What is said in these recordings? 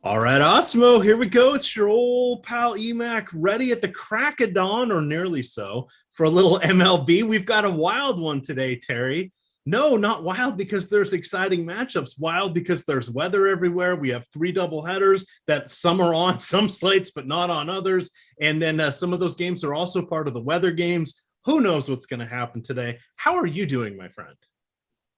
All right, Awesemo, here we go. It's your old pal EMac ready at the crack of dawn, or nearly so, for a little MLB. We've got a wild one today, Terry. No, not wild because there's exciting matchups. Wild because there's weather everywhere. We have 3 doubleheaders that some are on some slates, but not on others. And then some of those games are also part of the weather games. Who knows what's going to happen today? How are you doing, my friend?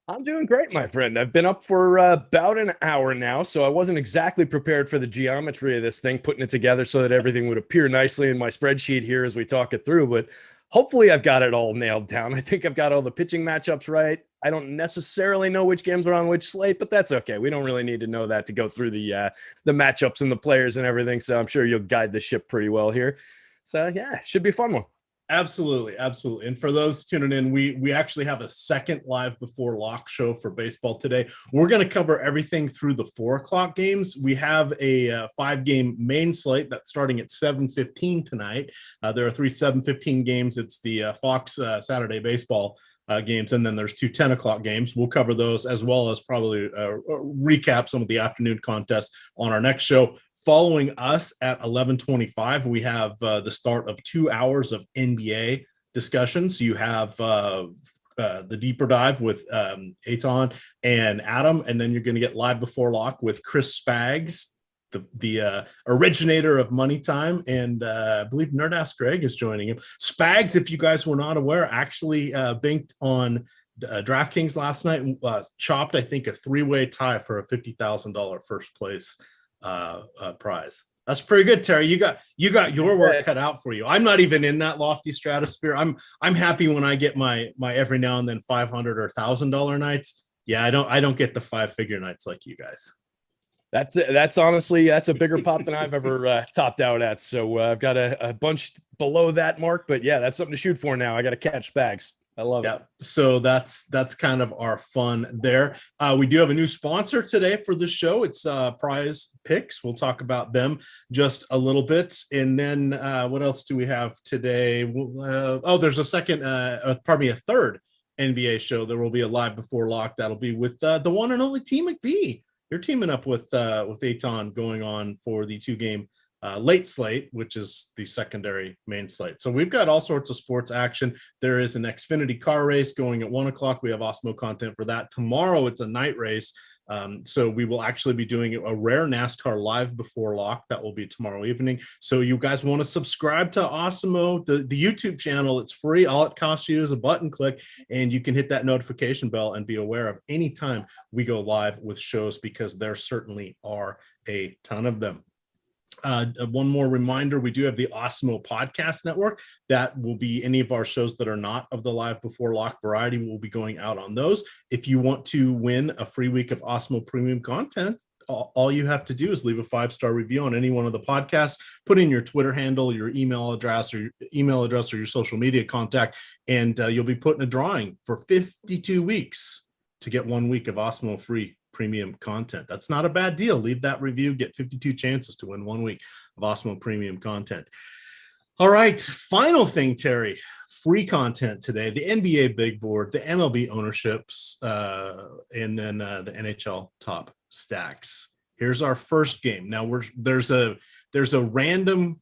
I'm doing great, my friend. I've been up for about an hour now, so I wasn't exactly prepared for the geometry of this thing, putting it together so that everything would appear nicely in my spreadsheet here as we talk it through. But hopefully I've got it all nailed down. I think I've got all the pitching matchups right. I don't necessarily know which games are on which slate, but that's okay. We don't really need to know that to go through the matchups and the players and everything, so I'm sure you'll guide the ship pretty well here. So, yeah, should be a fun one. Absolutely, absolutely. And for those tuning in, we actually have a second live before lock show for baseball today. We're going to cover everything through the 4 o'clock games. We have a 5-game main slate that's starting at 7:15 tonight. There are 3 7:15 games. It's the Fox Saturday baseball games, and then there's 2 10 o'clock games. We'll cover those as well as probably recap some of the afternoon contests on our next show. Following us at 11:25, we have the start of 2 hours of NBA discussion. So you have the deeper dive with Eitan and Adam, and then you're going to get live before lock with Chris Spags, the originator of Money Time, and I believe Nerd Ask Greg is joining him. Spags, if you guys were not aware, actually banked on DraftKings last night, chopped, I think, a 3-way tie for a $50,000 first place prize. That's pretty good, Terry. You got your work cut out for you. I'm not even in that lofty stratosphere. I'm happy when I get my every now and then $500 or $1,000 nights. Yeah, I don't get the 5-figure nights like you guys. That's honestly a bigger pop than I've ever topped out at. So I've got a bunch below that mark, but yeah, that's something to shoot for now. I got to catch Spags. I love it. So that's kind of our fun there. We do have a new sponsor today for the show. It's PrizePicks. We'll talk about them just a little bit. And then what else do we have today? There's a third NBA show. There will be a live before lock. That'll be with the one and only T McBee. You're teaming up with Eitan going on for the 2-game late slate, which is the secondary main slate. So we've got all sorts of sports action. There is an Xfinity car race going at 1 o'clock. We have Awesemo content for that. Tomorrow, it's a night race. So we will actually be doing a rare NASCAR live before lock. That will be tomorrow evening. So you guys want to subscribe to Awesemo, the YouTube channel. It's free. All it costs you is a button click, and you can hit that notification bell and be aware of any time we go live with shows, because there certainly are a ton of them. One more reminder, we do have the Awesemo podcast network. That will be any of our shows that are not of the live before lock variety. Will be going out on those. If you want to win a free week of Awesemo premium content, all you have to do is leave a 5-star review on any one of the podcasts, put in your Twitter handle, your email address or your social media contact, and you'll be put in a drawing for 52 weeks to get 1 week of Awesemo free premium content. That's not a bad deal. Leave that review, get 52 chances to win 1 week of Awesemo premium content. All right, final thing, Terry, free content today, the NBA big board, the MLB ownerships, and then the NHL top stacks. Here's our first game. Now there's a random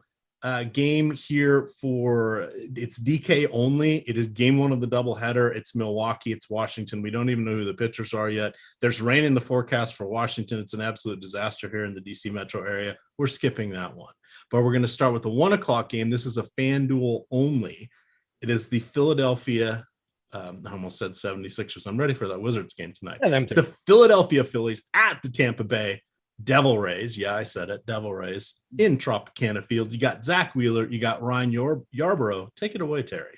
game here for, it's DK only. It is game 1 of the doubleheader. It's Milwaukee, it's Washington. We don't even know who the pitchers are yet. There's rain in the forecast for Washington. It's an absolute disaster here in the DC metro area. We're skipping that one, but we're going to start with the 1 o'clock game. This is a FanDuel only. It is the Philadelphia, I almost said 76ers. I'm ready for that Wizards game tonight. It's the Philadelphia Phillies at the Tampa Bay Devil Rays. Yeah, I said it. Devil Rays in Tropicana Field. You got Zack Wheeler. You got Ryan Yarbrough. Take it away, Terry.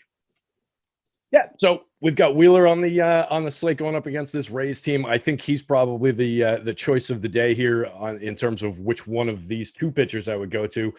Yeah, so we've got Wheeler on the slate going up against this Rays team. I think he's probably the choice of the day here in terms of which one of these 2 pitchers I would go to.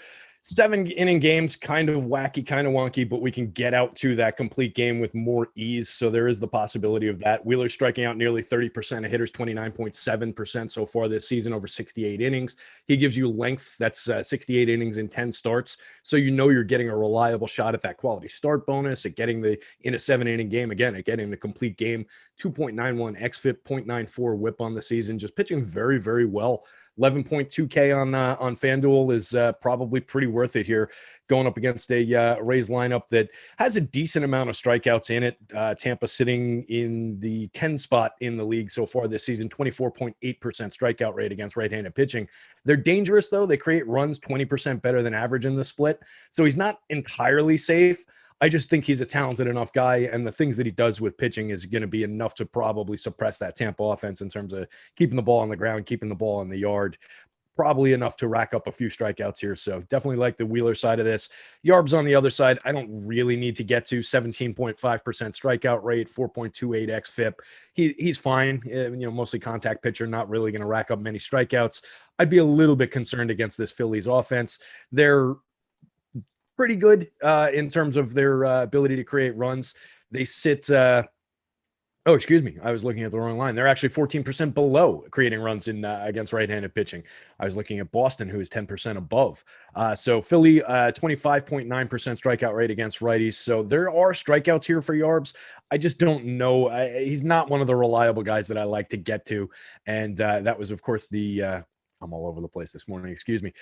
7-inning games, kind of wacky, kind of wonky, but we can get out to that complete game with more ease. So there is the possibility of that. Wheeler striking out nearly 30% of hitters, 29.7% so far this season over 68 innings. He gives you length. That's 68 innings in 10 starts. So you know you're getting a reliable shot at that quality start bonus, at getting in a 7-inning game, again, at getting the complete game. 2.91 xFIP, 0.94 whip on the season, just pitching very, very well. 11.2K on FanDuel is probably pretty worth it here, going up against a Rays lineup that has a decent amount of strikeouts in it. Tampa sitting in the 10 spot in the league so far this season, 24.8% strikeout rate against right-handed pitching. They're dangerous, though. They create runs 20% better than average in the split. So he's not entirely safe. I just think he's a talented enough guy, and the things that he does with pitching is going to be enough to probably suppress that Tampa offense in terms of keeping the ball on the ground, keeping the ball in the yard. Probably enough to rack up a few strikeouts here. So definitely like the Wheeler side of this. Yarb's on the other side. I don't really need to get to 17.5% strikeout rate, 4.28 xFIP. He's fine. Mostly contact pitcher, not really going to rack up many strikeouts. I'd be a little bit concerned against this Phillies offense. They're pretty good in terms of their ability to create runs. They sit Oh, excuse me. I was looking at the wrong line. They're actually 14% below creating runs in against right-handed pitching. I was looking at Boston, who is 10% above. So Philly, 25.9% strikeout rate against righties. So there are strikeouts here for Yarbs. I just don't know. He's not one of the reliable guys that I like to get to. And that was, of course, I'm all over the place this morning. Excuse me.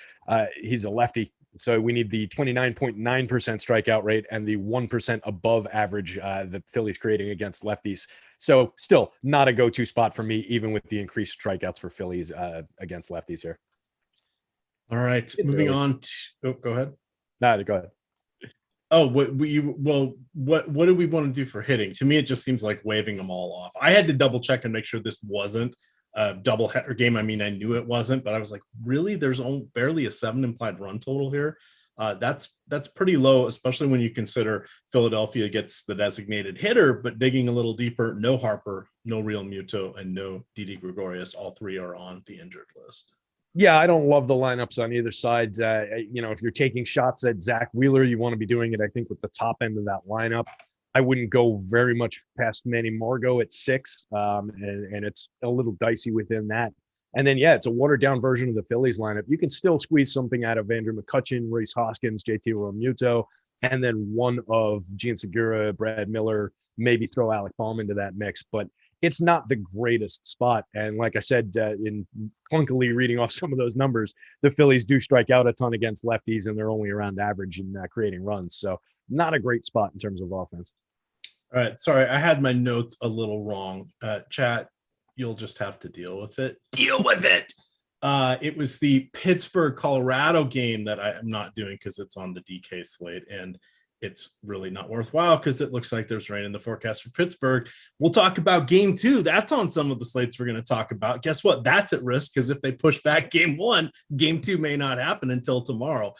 He's a lefty. So we need the 29.9% strikeout rate and the 1% above average that Philly's creating against lefties. So still not a go-to spot for me, even with the increased strikeouts for Phillies against lefties here. All right, moving on. Go ahead. No, go ahead. Oh, what do we want to do for hitting? To me, it just seems like waving them all off. I had to double check and make sure this wasn't a double header game. I mean, I knew it wasn't, but I was like, really? There's only barely a 7 implied run total here. That's pretty low, especially when you consider Philadelphia gets the designated hitter, but digging a little deeper, no Harper, no Real Muto, and no Didi Gregorius. All three are on the injured list. Yeah, I don't love the lineups on either side. If you're taking shots at Zack Wheeler, you want to be doing it, I think, with the top end of that lineup. I wouldn't go very much past Manny Margot at 6, and it's a little dicey within that. And then, it's a watered-down version of the Phillies lineup. You can still squeeze something out of Andrew McCutchen, Rhys Hoskins, JT Realmuto, and then one of Gene Segura, Brad Miller, maybe throw Alec Bohm into that mix. But it's not the greatest spot. And like I said, in clunkily reading off some of those numbers, the Phillies do strike out a ton against lefties, and they're only around average in creating runs. So not a great spot in terms of offense. All right. Sorry, I had my notes a little wrong. Chat, you'll just have to deal with it. Deal with it. It was the Pittsburgh-Colorado game that I'm not doing because it's on the DK slate, and it's really not worthwhile because it looks like there's rain in the forecast for Pittsburgh. We'll talk about game 2. That's on some of the slates we're going to talk about. Guess what? That's at risk because if they push back game 1, game 2 may not happen until tomorrow.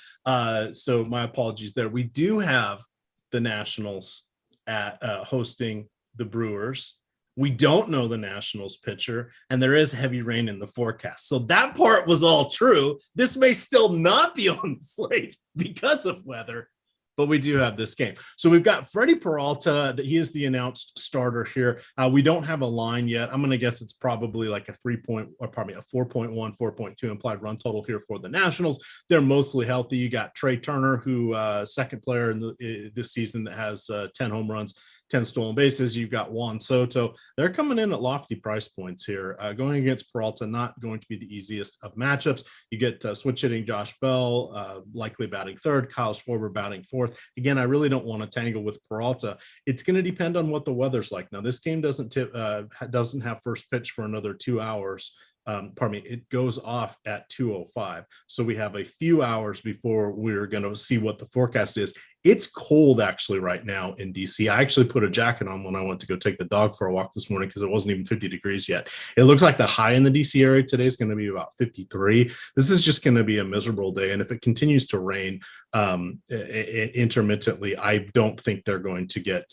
So my apologies there. We do have the Nationals at hosting the Brewers. We don't know the Nationals pitcher, and there is heavy rain in the forecast. So that part was all true. This may still not be on the slate because of weather, but we do have this game. So we've got Freddie Peralta. He is the announced starter here. We don't have a line yet. I'm going to guess it's probably like a 4.1, 4.2 implied run total here for the Nationals. They're mostly healthy. You got Trey Turner, who second player in this season that has 10 home runs, 10 stolen bases. You've got Juan Soto. They're coming in at lofty price points here. Going against Peralta, not going to be the easiest of matchups. You get switch hitting Josh Bell, likely batting third, Kyle Schwarber batting fourth. Again, I really don't want to tangle with Peralta. It's going to depend on what the weather's like. Now, this game doesn't have first pitch for another 2 hours. It goes off at 2:05. So we have a few hours before we're going to see what the forecast is. It's cold actually right now in DC. I actually put a jacket on when I went to go take the dog for a walk this morning because it wasn't even 50 degrees yet. It looks like the high in the DC area today is going to be about 53. This is just going to be a miserable day. And if it continues to rain intermittently, I don't think they're going to get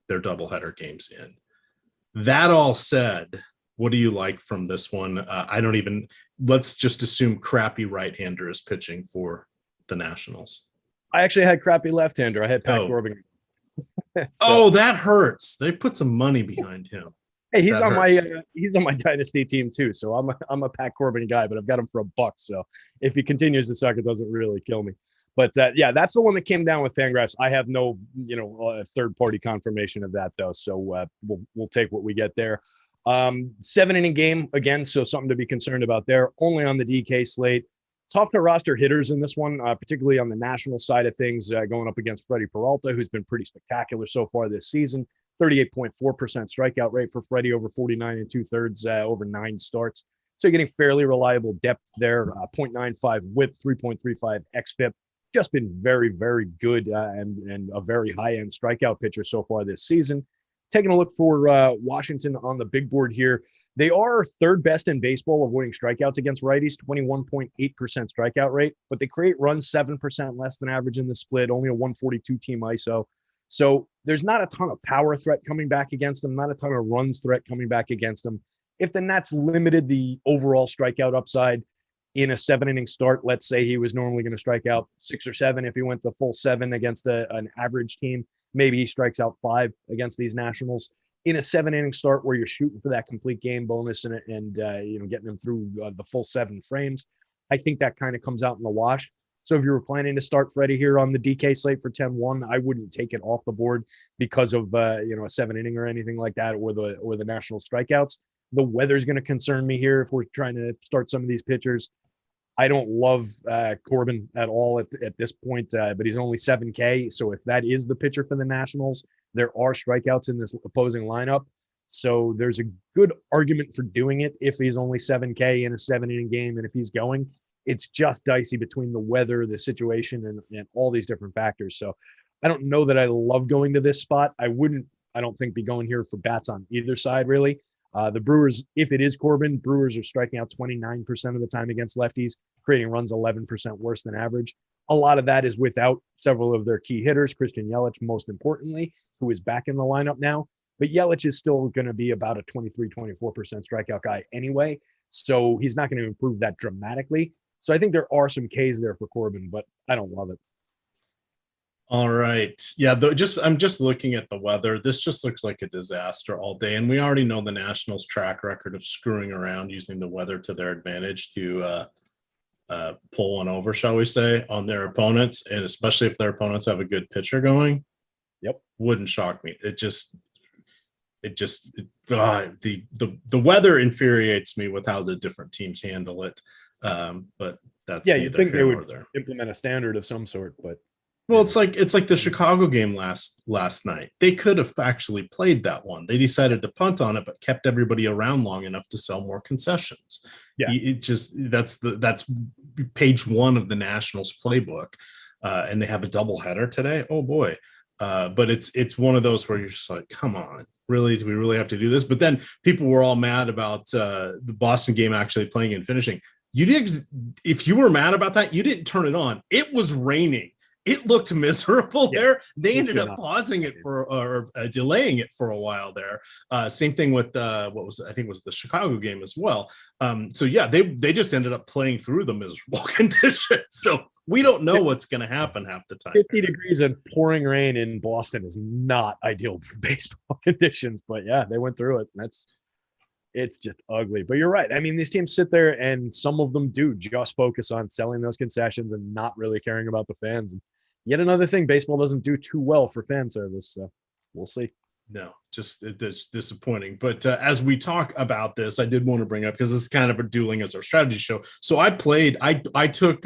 their doubleheader games in. That all said, what do you like from this one? Let's just assume crappy right-hander is pitching for the Nationals. I actually had crappy left-hander. I had Pat Corbin. That hurts. They put some money behind him. Hey, he's on my dynasty team too. So I'm a Pat Corbin guy, but I've got him for $1. So if he continues to suck, it doesn't really kill me. But that's the one that came down with Fangraphs. I have no, third-party confirmation of that though. So we'll take what we get there. 7-inning game again, so something to be concerned about there. Only on the DK slate. Tough to roster hitters in this one, particularly on the national side of things, going up against Freddie Peralta, who's been pretty spectacular so far this season. 38.4% strikeout rate for Freddie over 49 2/3 over 9 starts. So you're getting fairly reliable depth there. 0.95 whip, 3.35 xFIP. Just been very, very good and a very high-end strikeout pitcher so far this season. Taking a look for Washington on the big board here. They are third best in baseball avoiding strikeouts against righties, 21.8% strikeout rate, but they create runs 7% less than average in the split, only a 142 team ISO. So there's not a ton of power threat coming back against them, not a ton of runs threat coming back against them. If the Nats limited the overall strikeout upside in a 7-inning start, let's say he was normally going to strike out 6 or 7 if he went the full 7 against an average team. Maybe he strikes out 5 against these Nationals. in a 7-inning start where you're shooting for that complete game bonus and getting them through the full 7 frames, I think that kind of comes out in the wash. So if you were planning to start Freddie here on the DK slate for 10-1, I wouldn't take it off the board because of a 7-inning or anything like that, or the national strikeouts. The weather's going to concern me here if we're trying to start some of these pitchers. I don't love Corbin at all at this point, but he's only 7K. So if that is the pitcher for the Nationals, there are strikeouts in this opposing lineup. So there's a good argument for doing it if he's only 7K in a 7-inning game. And if he's going, it's just dicey between the weather, the situation, and all these different factors. So I don't know that I love going to this spot. I don't think be going here for bats on either side, really. The Brewers, if it is Corbin, Brewers are striking out 29% of the time against lefties, creating runs 11% worse than average. A lot of that is without several of their key hitters, Christian Yelich, most importantly, who is back in the lineup now. But Yelich is still going to be about a 23-24% strikeout guy anyway, so he's not going to improve that dramatically. So I think there are some Ks there for Corbin, but I don't love it. All right. Yeah, I'm just looking at the weather. This just looks like a disaster all day. And we already know the Nationals' track record of screwing around using the weather to their advantage to pull one over, shall we say, on their opponents. And especially if their opponents have a good pitcher going. Yep. Wouldn't shock me. The weather infuriates me with how the different teams handle it. But that's you'd think they would implement a standard of some sort, but well, it's like the Chicago game last night. They could have actually played that one. They decided to punt on it, but kept everybody around long enough to sell more concessions. Yeah, that's page 1 of the Nationals playbook, and they have a doubleheader today. Oh boy. But it's one of those where you're just like, come on, really? Do we really have to do this? But then people were all mad about the Boston game actually playing and finishing. If you were mad about that, you didn't turn it on. It was raining. It looked miserable there. They ended up pausing it or delaying it for a while there. Same thing with I think it was the Chicago game as well. So yeah, they just ended up playing through the miserable conditions. So we don't know what's going to happen half the time. 50 degrees and pouring rain in Boston is not ideal for baseball conditions, but yeah, they went through it. It's just ugly. But you're right. I mean, these teams sit there and some of them do just focus on selling those concessions and not really caring about the fans. And yet another thing, baseball doesn't do too well for fan service. So we'll see. No, just it's disappointing. But as we talk about this, I did want to bring up, because this is kind of a dueling as our strategy show. So I took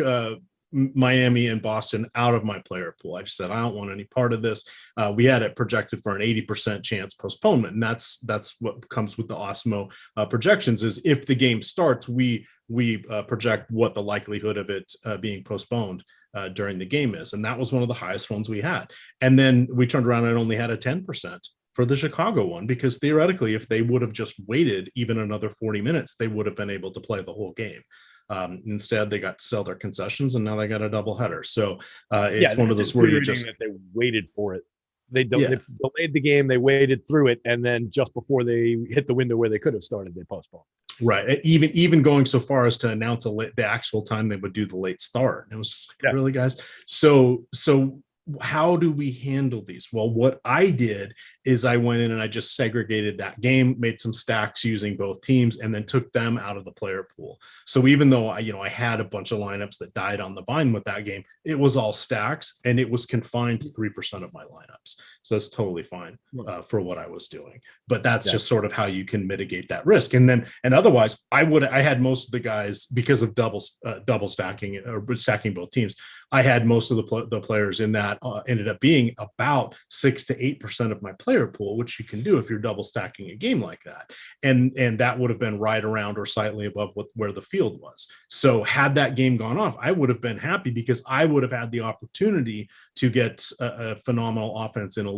Miami and Boston out of my player pool. I just said, I don't want any part of this. We had it projected for an 80% chance postponement. And that's what comes with the Awesemo projections, is if the game starts, we project what the likelihood of it being postponed during the game is. And that was one of the highest ones we had. And then we turned around and only had a 10% for the Chicago one, because theoretically, if they would have just waited even another 40 minutes, they would have been able to play the whole game. Instead, they got to sell their concessions, and now they got a doubleheader. So it's one of those where you just that they waited for it. They delayed the game, they waited through it, and then just before they hit the window where they could have started, they postponed. Right, even going so far as to announce the actual time they would do the late start. It was just like, really, guys? So how do we handle these? Well, what I did is I went in and I just segregated that game, made some stacks using both teams, and then took them out of the player pool. So even though I had a bunch of lineups that died on the vine with that game, it was all stacks and it was confined to 3% of my lineups. So it's totally fine for what I was doing. But that's just sort of how you can mitigate that risk. And otherwise, I had most of the guys, because of double stacking or stacking both teams, I had most of the players in that ended up being about 6 to 8% of my player pool, which you can do if you're double stacking a game like that. And that would have been right around or slightly above where the field was. So had that game gone off, I would have been happy, because I would have had the opportunity to get a phenomenal offense in a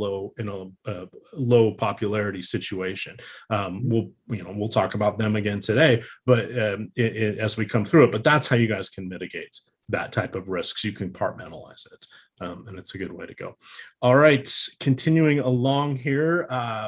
low popularity situation. We'll talk about them again today, but as we come through it. But that's how you guys can mitigate that type of risks. You can compartmentalize it. And it's a good way to go. All right, continuing along here.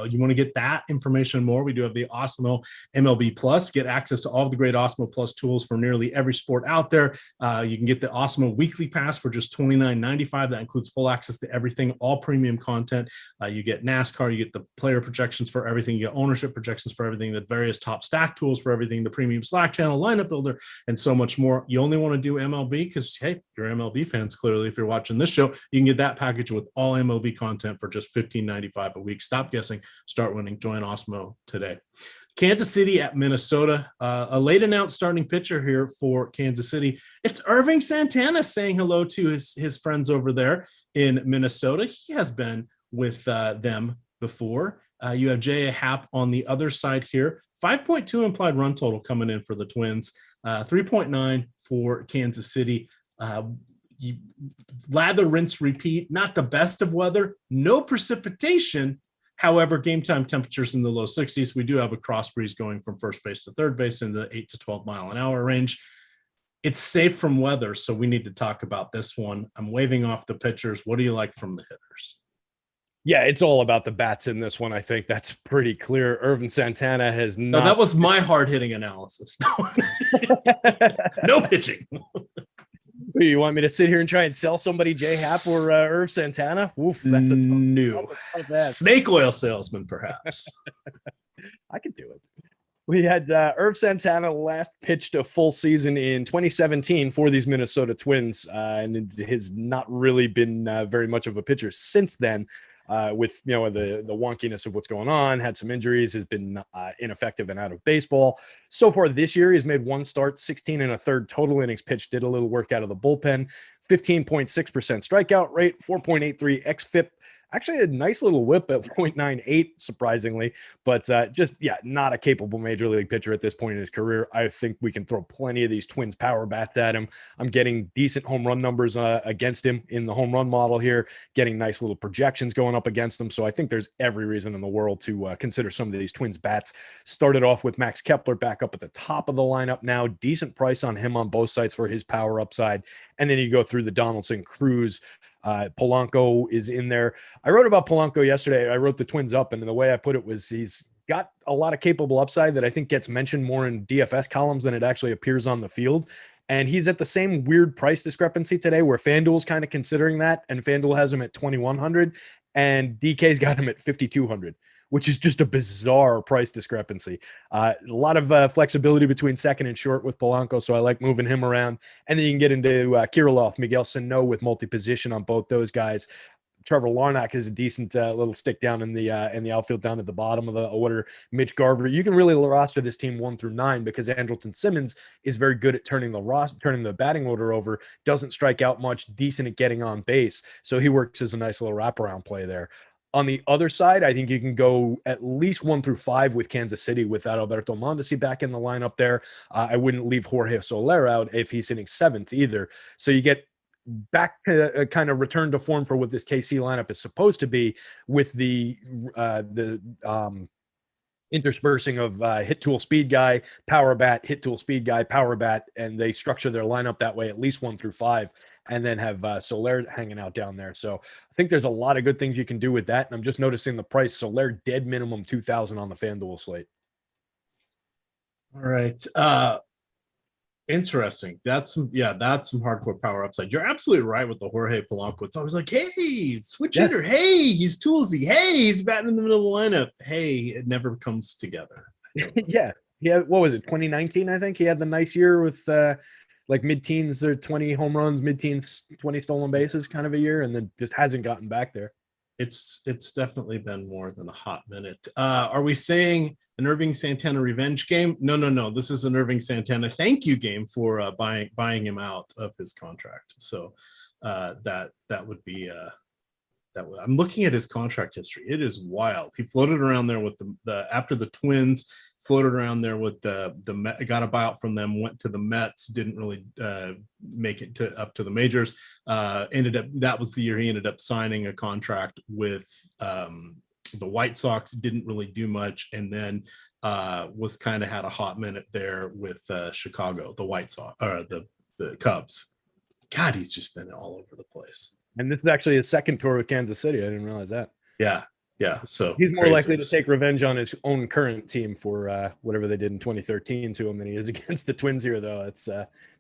You want to get that information more? We do have the Awesemo MLB Plus. Get access to all of the great Awesemo Plus tools for nearly every sport out there. You can get the Awesemo Weekly Pass for just $29.95. That includes full access to everything, all premium content. You get NASCAR, you get the player projections for everything, you get ownership projections for everything, the various top stack tools for everything, the premium Slack channel, lineup builder, and so much more. You only want to do MLB because, hey, you're MLB fans, clearly, if you're watching this show. You can get that package with all MLB content for just $15.95 a week. Stop guessing, start winning. Join Awesemo today. Kansas City at Minnesota. A late announced starting pitcher here for Kansas City. It's Irving Santana saying hello to his friends over there in Minnesota. He has been with them before. You have J.A. Happ on the other side here. 5.2 implied run total coming in for the Twins. 3.9 for Kansas City. Lather, rinse, repeat. Not the best of weather. No precipitation. However, game time temperatures in the low 60s. We do have a cross breeze going from first base to third base in the 8 to 12 mile an hour range. It's safe from weather, so we need to talk about this one. I'm waving off the pitchers. What do you like from the hitters? Yeah, it's all about the bats in this one. I think that's pretty clear. Irvin Santana has not. No, that was my hard-hitting analysis. No pitching. You want me to sit here and try and sell somebody J Happ or Irv Santana? Oof, that's a new snake oil salesman, perhaps. I could do it. We had Irv Santana last pitched a full season in 2017 for these Minnesota Twins, and has not really been very much of a pitcher since then. With the wonkiness of what's going on, had some injuries, has been ineffective and out of baseball. So far this year, he's made one start, 16 and a third total innings pitched, did a little work out of the bullpen, 15.6% strikeout rate, 4.83 xFIP. Actually, a nice little whip at 0.98, surprisingly, but not a capable major league pitcher at this point in his career. I think we can throw plenty of these Twins power bats at him. I'm getting decent home run numbers against him in the home run model here, getting nice little projections going up against him. So I think there's every reason in the world to consider some of these Twins bats. Started off with Max Kepler back up at the top of the lineup now. Decent price on him on both sides for his power upside. And then you go through the Donaldson, Cruz, Polanco is in there. I wrote about Polanco yesterday. I wrote the Twins up, and the way I put it was he's got a lot of capable upside that I think gets mentioned more in DFS columns than it actually appears on the field. And he's at the same weird price discrepancy today where FanDuel's kind of considering that, and FanDuel has him at 2,100 and DK's got him at 5,200. Which is just a bizarre price discrepancy. A lot of flexibility between second and short with Polanco, so I like moving him around. And then you can get into Kirilloff, Miguel Sano with multi-position on both those guys. Trevor Larnach is a decent little stick down in the outfield down at the bottom of the order. Mitch Garver. You can really roster this team 1 through 9 because Andrelton Simmons is very good at turning the batting order over, doesn't strike out much, decent at getting on base. So he works as a nice little wraparound play there. On the other side, I think you can go at least 1 through 5 with Kansas City without Alberto Mondesi back in the lineup there. I wouldn't leave Jorge Soler out if he's hitting 7th either. So you get back to a kind of return to form for what this KC lineup is supposed to be with the interspersing of hit tool speed guy, power bat, hit tool speed guy, power bat, and they structure their lineup that way, at least 1 through 5. And then have Soler hanging out down there. So I think there's a lot of good things you can do with that. And I'm just noticing the price. Soler dead minimum 2,000 on the FanDuel slate. All right. Interesting. That's some hardcore power upside. You're absolutely right with the Jorge Polanco. It's always like, hey, switch hitter. Hey, he's toolsy. Hey, he's batting in the middle of the lineup. Hey, it never comes together. Yeah. What was it? 2019, I think he had the nice year with like mid-teens or 20 home runs, mid-teens, 20 stolen bases kind of a year, and then just hasn't gotten back there. It's definitely been more than a hot minute. Are we saying an Irving Santana revenge game? No. This is an Irving Santana thank you game for buying him out of his contract. So that would be I'm looking at his contract history. It is wild. He floated around there with the after the Twins, floated around there with the got a buyout from them, went to the Mets, didn't really make it up to the majors. That was the year he ended up signing a contract with the White Sox, didn't really do much, and then was kind of had a hot minute there with Chicago, the White Sox or the Cubs. God, he's just been all over the place. And this is actually his second tour with Kansas City. I didn't realize that. Yeah. Yeah. So he's more likely to take revenge on his own current team for whatever they did in 2013 to him than he is against the Twins here, though. It's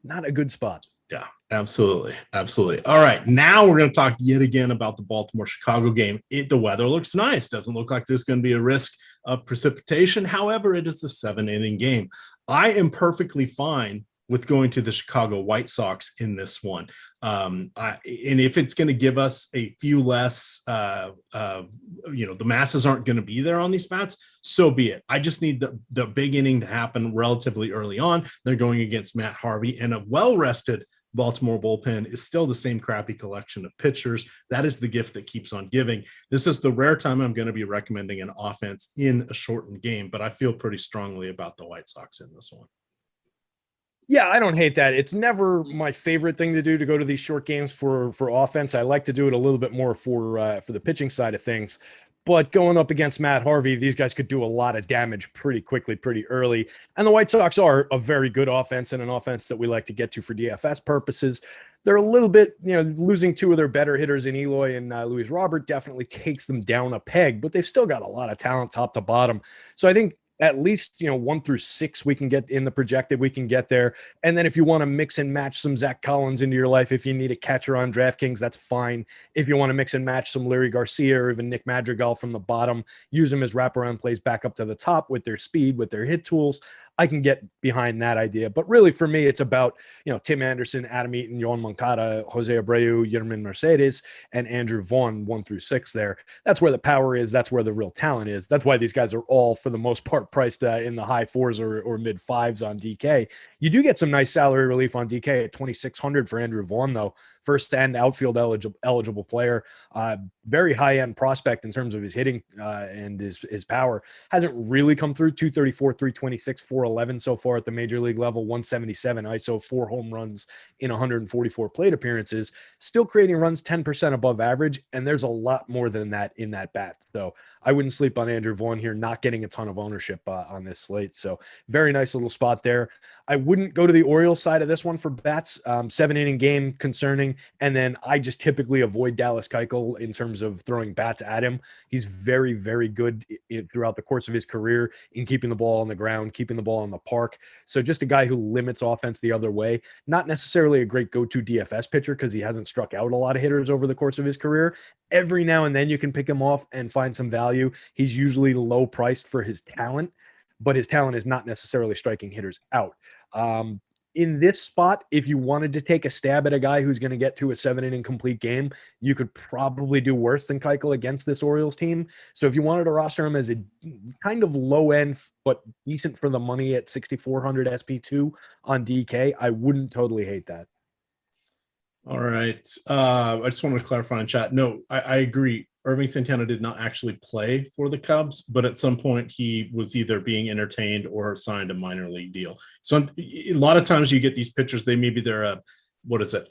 not a good spot. Yeah, absolutely. Absolutely. All right. Now we're going to talk yet again about the Baltimore-Chicago game. The weather looks nice. Doesn't look like there's going to be a risk of precipitation. However, it is a 7-inning game. I am perfectly fine with going to the Chicago White Sox in this one. And if it's going to give us a few less, the masses aren't going to be there on these bats, so be it. I just need the big inning to happen relatively early on. They're going against Matt Harvey, and a well-rested Baltimore bullpen is still the same crappy collection of pitchers. That is the gift that keeps on giving. This is the rare time I'm going to be recommending an offense in a shortened game, but I feel pretty strongly about the White Sox in this one. Yeah, I don't hate that. It's never my favorite thing to do, to go to these short games for offense. I like to do it a little bit more for the pitching side of things. But going up against Matt Harvey, these guys could do a lot of damage pretty quickly, pretty early. And the White Sox are a very good offense, and an offense that we like to get to for DFS purposes. They're a little bit, losing two of their better hitters in Eloy and Luis Robert definitely takes them down a peg, but they've still got a lot of talent top to bottom. So I think at least, 1 through 6, we can get in the projected, we can get there. And then if you want to mix and match some Zach Collins into your life, if you need a catcher on DraftKings, that's fine. If you want to mix and match some Larry Garcia or even Nick Madrigal from the bottom, use them as wraparound plays back up to the top with their speed, with their hit tools, I can get behind that idea. But really for me, it's about, Tim Anderson, Adam Eaton, Yohan Moncada, Jose Abreu, Yermin Mercedes, and Andrew Vaughn 1 through 6 there. That's where the power is. That's where the real talent is. That's why these guys are all, for the most part, priced in the high 4s or mid 5s on DK. You do get some nice salary relief on DK at $2,600 for Andrew Vaughn, though. First and outfield eligible player, very high end prospect in terms of his hitting and his power. Hasn't really come through. 234, 326, 411 so far at the major league level. 177 ISO, 4 home runs in 144 plate appearances. Still creating runs 10% above average, and there's a lot more than that in that bat. So I wouldn't sleep on Andrew Vaughn here, not getting a ton of ownership on this slate. So very nice little spot there. I wouldn't go to the Orioles side of this one for bats. 7-inning game concerning. And then I just typically avoid Dallas Keuchel in terms of throwing bats at him. He's very, very good throughout the course of his career in keeping the ball on the ground, keeping the ball in the park. So just a guy who limits offense the other way. Not necessarily a great go-to DFS pitcher because he hasn't struck out a lot of hitters over the course of his career. Every now and then you can pick him off and find some value. He's usually low priced for his talent, but his talent is not necessarily striking hitters out. In this spot, if you wanted to take a stab at a guy who's going to get to a 7-inning complete game, you could probably do worse than Keuchel against this Orioles team. So if you wanted to roster him as a kind of low end, but decent for the money at 6,400 SP2 on DK, I wouldn't totally hate that. All right. I just wanted to clarify in chat. No, I agree. Irving Santana did not actually play for the Cubs, but at some point he was either being entertained or signed a minor league deal. So a lot of times you get these pitchers, they're a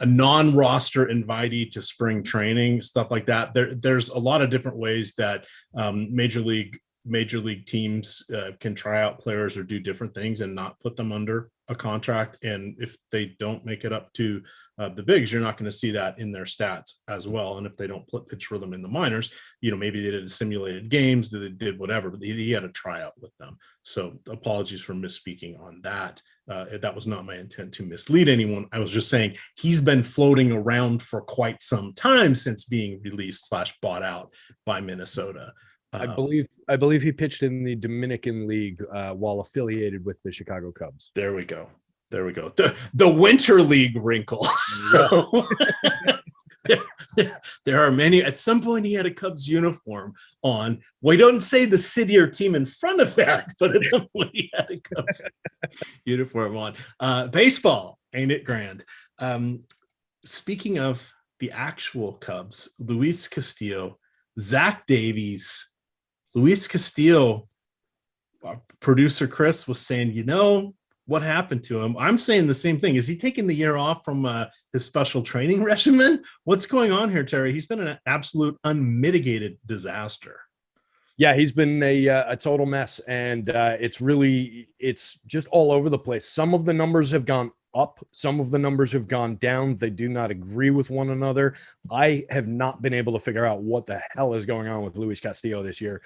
non-roster invitee to spring training, stuff like that. There's a lot of different ways that major league teams can try out players or do different things and not put them under a contract. And if they don't make it up to the bigs, you're not going to see that in their stats as well. And if they don't pitch for them in the minors, maybe they did simulated games, they did whatever, but he had a tryout with them. So apologies for misspeaking on that. That was not my intent to mislead anyone. I was just saying he's been floating around for quite some time since being released / bought out by Minnesota. I believe he pitched in the Dominican League while affiliated with the Chicago Cubs. There we go. The Winter League wrinkle. So there are many. At some point, he had a Cubs uniform on. We don't say the city or team in front of that, but at some point, he had a Cubs uniform on. Baseball, ain't it grand? Speaking of the actual Cubs, Luis Castillo, Zach Davies, Luis Castillo, producer Chris was saying, what happened to him? I'm saying the same thing. Is he taking the year off from his special training regimen? What's going on here, Terry? He's been an absolute unmitigated disaster. Yeah, he's been a total mess, and it's just all over the place. Some of the numbers have gone up. Some of the numbers have gone down. They do not agree with one another. I have not been able to figure out what the hell is going on with Luis Castillo this year.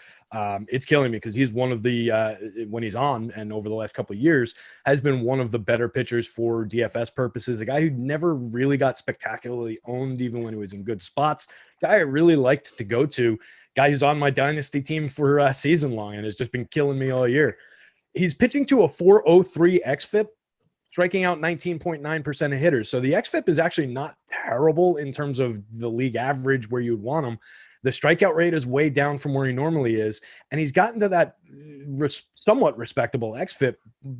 It's killing me because he's one of the, when he's on and over the last couple of years, has been one of the better pitchers for DFS purposes. A guy who never really got spectacularly owned, even when he was in good spots. Guy I really liked to go to. Guy who's on my dynasty team for season long and has just been killing me all year. He's pitching to a 4.03 xFIP, striking out 19.9% of hitters. So the xFIP is actually not terrible in terms of the league average where you'd want him. The strikeout rate is way down from where he normally is, and he's gotten to that somewhat respectable xFIP,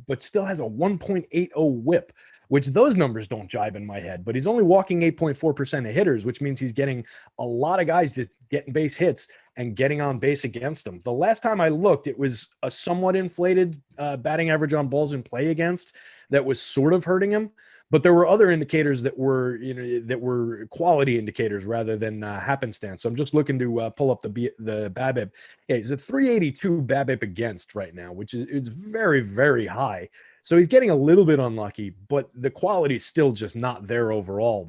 but still has a 1.80 whip, which those numbers don't jive in my head. But he's only walking 8.4% of hitters, which means he's getting a lot of guys just getting base hits and getting on base against him. The last time I looked, it was a somewhat inflated batting average on balls in play against that was sort of hurting him. But there were other indicators that were, that were quality indicators rather than happenstance. So I'm just looking to pull up the BABIP. Yeah, he's a 382 BABIP against right now, which is it's very, very high. So he's getting a little bit unlucky, but the quality is still just not there overall.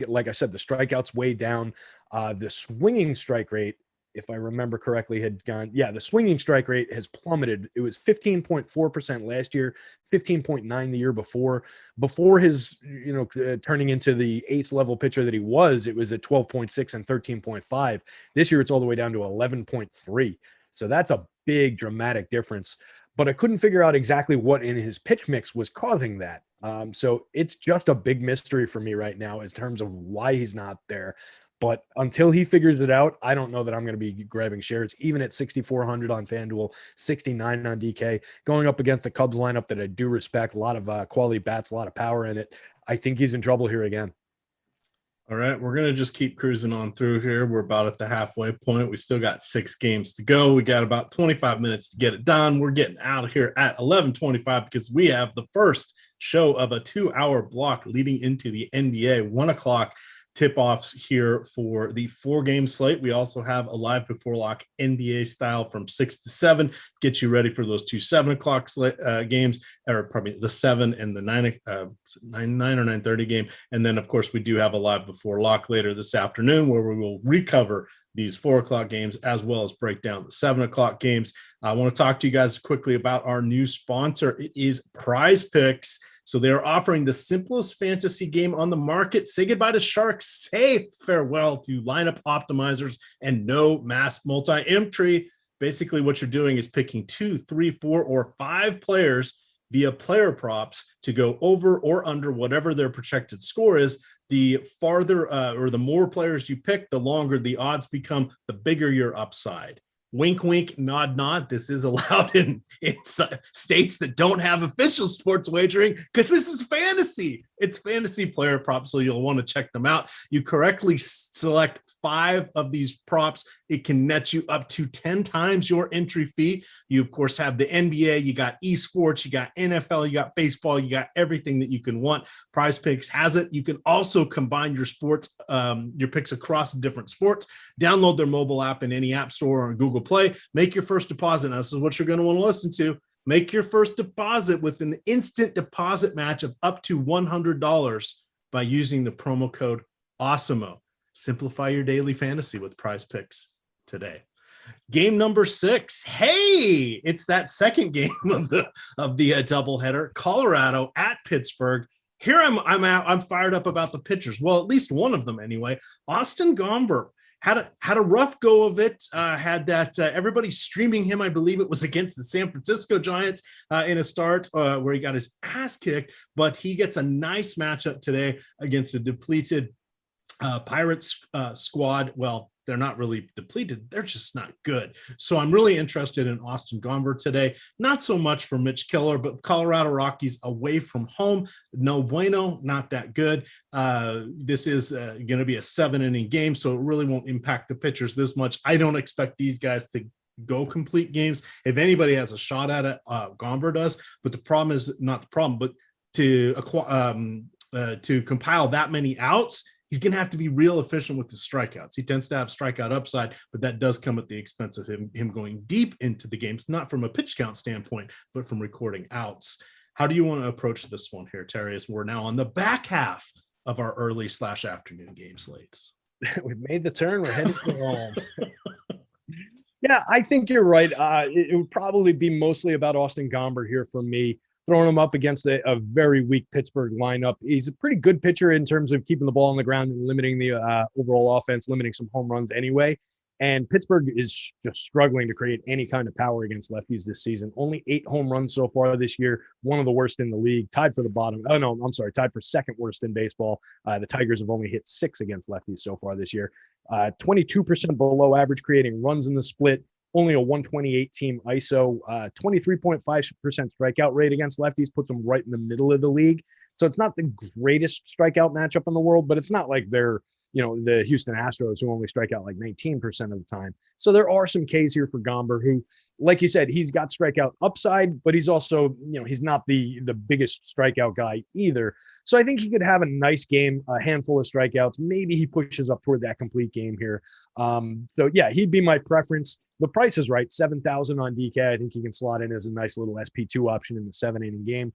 Like I said, the strikeouts way down. The swinging strike rate, if I remember correctly, had gone, the swinging strike rate has plummeted. It was 15.4% last year, 15.9 the year before his, turning into the ace level pitcher that he was, it was at 12.6 and 13.5. This year, it's all the way down to 11.3. So that's a big dramatic difference, but I couldn't figure out exactly what in his pitch mix was causing that. So it's just a big mystery for me right now in terms of why he's not there. But until he figures it out, I don't know that I'm going to be grabbing shares, even at 6,400 on FanDuel, 69 on DK, going up against the Cubs lineup that I do respect, a lot of quality bats, a lot of power in it. I think he's in trouble here again. All right, we're going to just keep cruising on through here. We're about at the halfway point. We still got 6 games to go. We got about 25 minutes to get it done. We're getting out of here at 11:25 because we have the first show of a 2-hour block leading into the NBA, 1 o'clock tip-offs here for the 4-game slate. We also have a live before lock NBA style from 6 to 7. Get you ready for those 2 7 o'clock games, or probably the 7 and the 9 or 9:30 game. And then, of course, we do have a live before lock later this afternoon where we will recover these 4 o'clock games as well as break down the 7 o'clock games. I want to talk to you guys quickly about our new sponsor. It is PrizePicks. So they're offering the simplest fantasy game on the market. Say goodbye to sharks. Say farewell to lineup optimizers and no mass multi-entry. Basically, what you're doing is picking 2, 3, 4, or 5 players via player props to go over or under whatever their projected score is. The farther or the more players you pick, the longer the odds become, the bigger your upside. Wink, wink, nod, nod. This is allowed in states that don't have official sports wagering because this is fantasy. It's fantasy player props, so you'll want to check them out. You correctly select 5 of these props. It can net you up to 10 times your entry fee. You, of course, have the NBA. You got esports. You got NFL. You got baseball. You got everything that you can want. PrizePicks has it. You can also combine your sports, your picks across different sports. Download their mobile app in any app store or Google Play. Make your first deposit. Now, this is what you're going to want to listen to. Make your first deposit with an instant deposit match of up to $100 by using the promo code Awesemo. Simplify your daily fantasy with PrizePicks today. Game number 6. Hey, it's that second game of the doubleheader. Colorado at Pittsburgh. Here I'm fired up about the pitchers. Well, at least one of them anyway. Austin Gomber had a rough go of it. Had that everybody streaming him. I believe it was against the San Francisco Giants in a start where he got his ass kicked. But he gets a nice matchup today against a depleted Pirates squad. Well, they're not really depleted. They're just not good. So I'm really interested in Austin Gomber today. Not so much for Mitch Keller, but Colorado Rockies away from home. No bueno, not that good. This is going to be a 7-inning game, so it really won't impact the pitchers this much. I don't expect these guys to go complete games. If anybody has a shot at it, Gomber does. But the problem is not the problem, but to compile that many outs, he's going to have to be real efficient with the strikeouts. He tends to have strikeout upside, but that does come at the expense of him going deep into the games, not from a pitch count standpoint, but from recording outs. How do you want to approach this one here, Terry, as we're now on the back half of our early/afternoon game slates? We've made the turn. We're heading to home. Yeah, I think you're right. It would probably be mostly about Austin Gomber here for me, throwing him up against a very weak Pittsburgh lineup. He's a pretty good pitcher in terms of keeping the ball on the ground and limiting the overall offense, limiting some home runs anyway. And Pittsburgh is just struggling to create any kind of power against lefties this season. Only 8 home runs so far this year, one of the worst in the league, tied for the bottom. Oh, no, I'm sorry, tied for second worst in baseball. The Tigers have only hit 6 against lefties so far this year. 22% below average creating runs in the split, only a 128 team ISO, 23.5% strikeout rate against lefties, puts them right in the middle of the league. So it's not the greatest strikeout matchup in the world, but it's not like they're the Houston Astros who only strike out like 19% of the time. So there are some Ks here for Gomber who, like you said, he's got strikeout upside, but he's also, he's not the biggest strikeout guy either. So I think he could have a nice game, a handful of strikeouts. Maybe he pushes up toward that complete game here. So yeah, he'd be my preference. The price is right, 7,000 on DK. I think he can slot in as a nice little SP2 option in the 7-inning game.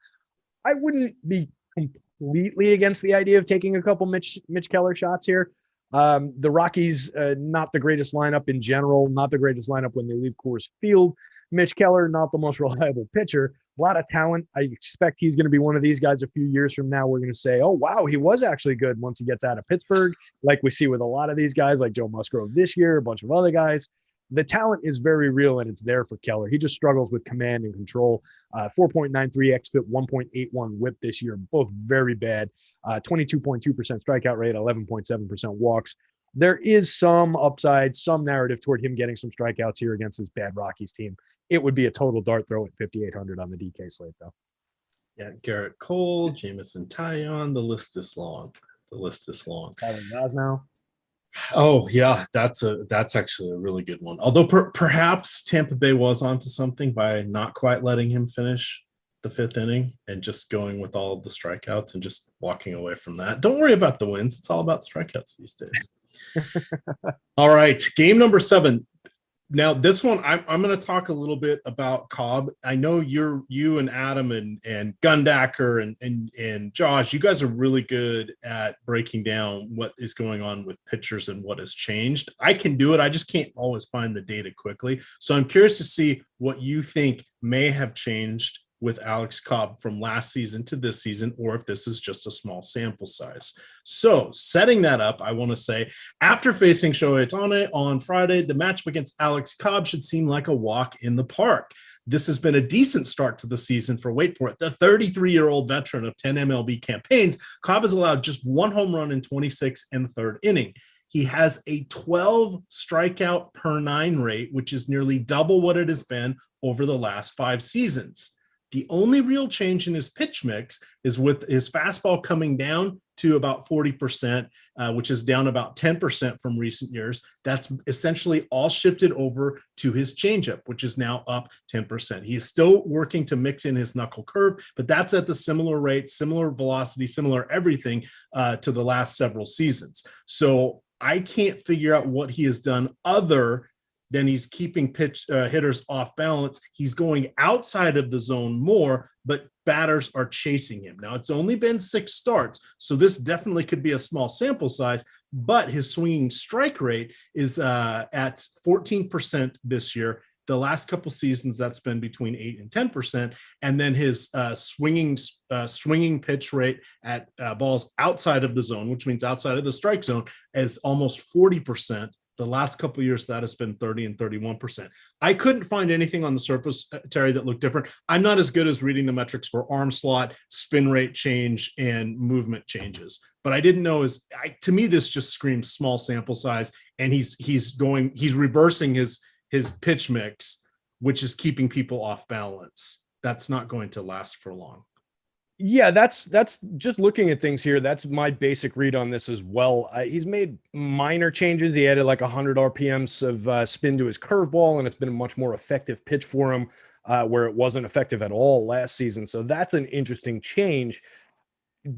I wouldn't be completely against the idea of taking a couple Mitch Keller shots here. The Rockies, not the greatest lineup in general, not the greatest lineup when they leave Coors Field. Mitch Keller, not the most reliable pitcher. A lot of talent. I expect he's going to be one of these guys a few years from now. We're going to say, oh, wow, he was actually good once he gets out of Pittsburgh, like we see with a lot of these guys, like Joe Musgrove this year, a bunch of other guys. The talent is very real, and it's there for Keller. He just struggles with command and control. 4.93 xFIP, 1.81 whip this year, both very bad. 22.2% strikeout rate, 11.7% walks. There is some upside, some narrative toward him getting some strikeouts here against this bad Rockies team. It would be a total dart throw at 5,800 on the DK slate, though. Yeah, Garrett Cole, Jamison Taillon, the list is long. Tyler Gosnow. Oh yeah, that's actually a really good one. Although perhaps Tampa Bay was onto something by not quite letting him finish the 5th inning and just going with all of the strikeouts and just walking away from that. Don't worry about the wins. It's all about strikeouts these days. All right, game number 7. Now, this one, I'm going to talk a little bit about Cobb. I know you and Adam and Gundacker and Josh, you guys are really good at breaking down what is going on with pitchers and what has changed. I can do it. I just can't always find the data quickly. So I'm curious to see what you think may have changed with Alex Cobb from last season to this season, or if this is just a small sample size. So setting that up, I want to say, after facing Shohei Ohtani on Friday, the matchup against Alex Cobb should seem like a walk in the park. This has been a decent start to the season for, wait for it, the 33-year-old veteran of 10 MLB campaigns. Cobb has allowed just 1 home run in 26 and 3rd inning. He has a 12 strikeout per 9 rate, which is nearly double what it has been over the last 5 seasons. The only real change in his pitch mix is with his fastball coming down to about 40%, which is down about 10% from recent years. That's essentially all shifted over to his changeup, which is now up 10%. He is still working to mix in his knuckle curve, but that's at the similar rate, similar velocity, similar everything to the last several seasons. So I can't figure out what he has done other than he's keeping hitters off balance. He's going outside of the zone more, but batters are chasing him. Now, it's only been 6 starts, so this definitely could be a small sample size, but his swinging strike rate is at 14% this year. The last couple seasons, that's been between 8 and 10%. And then his swinging pitch rate at balls outside of the zone, which means outside of the strike zone, is almost 40%. The last couple of years, that has been 30 and 31%. I couldn't find anything on the surface, Terry, that looked different. I'm not as good as reading the metrics for arm slot, spin rate change, and movement changes. But I didn't know to me, this just screams small sample size, and he's reversing his pitch mix, which is keeping people off balance. That's not going to last for long. Yeah, that's just looking at things here. That's my basic read on this as well. He's made minor changes. He added like 100 RPMs of spin to his curveball, and it's been a much more effective pitch for him where it wasn't effective at all last season. So that's an interesting change.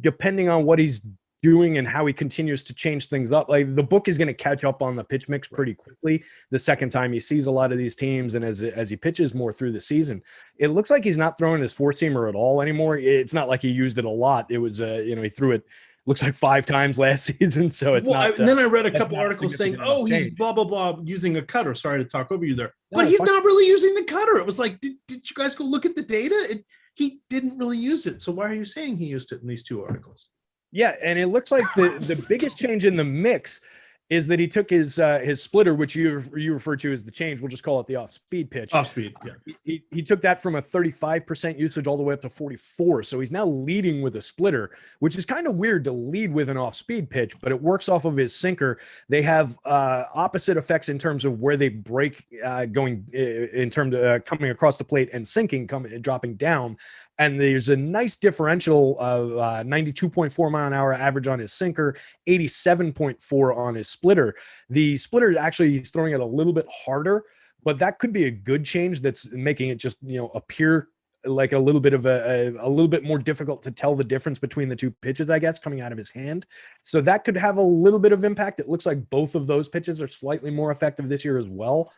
Depending on what he's doing and how he continues to change things up. Like the book is going to catch up on the pitch mix pretty quickly the second time he sees a lot of these teams. And as he pitches more through the season, it looks like he's not throwing his four seamer at all anymore. It's not like he used it a lot. It was, he threw it, looks like 5 times last season. So it's not. And then I read a couple articles saying, oh, he's blah, blah, blah, using a cutter. Sorry to talk over you there. But he's not really using the cutter. It was like, did you guys go look at the data? He didn't really use it. So why are you saying he used it in these 2 articles? Yeah, and it looks like the biggest change in the mix is that he took his splitter, which you refer to as the change. We'll just call it the off-speed pitch. Off-speed, yeah. He took that from a 35% usage all the way up to 44. So he's now leading with a splitter, which is kind of weird to lead with an off-speed pitch, but it works off of his sinker. They have opposite effects in terms of where they break going in terms of coming across the plate and sinking, dropping down. And there's a nice differential of 92.4 mile an hour average on his sinker, 87.4 on his splitter. The splitter actually he's throwing it a little bit harder, but that could be a good change that's making it just appear like a little bit of a little bit more difficult to tell the difference between the 2 pitches, I guess, coming out of his hand. So that could have a little bit of impact. It looks like both of those pitches are slightly more effective this year as well.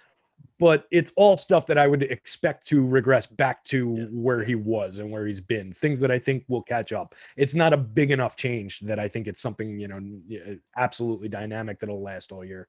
But it's all stuff that I would expect to regress back to where he was and where he's been. Things that I think will catch up. It's not a big enough change that I think it's something, absolutely dynamic that'll last all year.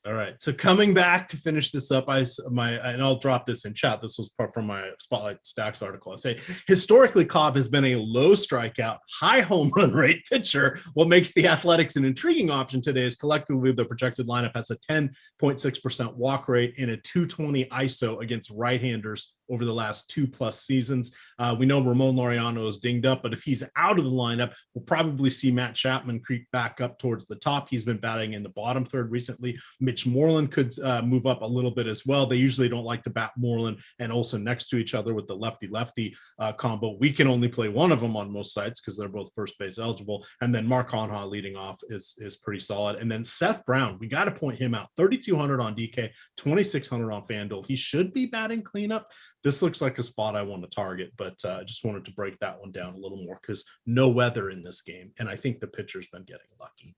All right. So coming back to finish this up, and I'll drop this in chat. This was part from my Spotlight Stacks article. I say, historically, Cobb has been a low strikeout, high home run rate pitcher. What makes the Athletics an intriguing option today is collectively the projected lineup has a 10.6% walk rate and a 220 ISO against right-handers over the last 2+ seasons. We know Ramon Laureano is dinged up, but if he's out of the lineup, we'll probably see Matt Chapman creep back up towards the top. He's been batting in the bottom third recently. Mitch Moreland could move up a little bit as well. They usually don't like to bat Moreland and Olsen next to each other with the lefty-lefty combo. We can only play one of them on most sites because they're both first base eligible. And then Mark Hanha leading off is pretty solid. And then Seth Brown, we got to point him out. 3,200 on DK, 2,600 on FanDuel. He should be batting cleanup. This looks like a spot I want to target, but I just wanted to break that one down a little more because no weather in this game. And I think the pitcher's been getting lucky.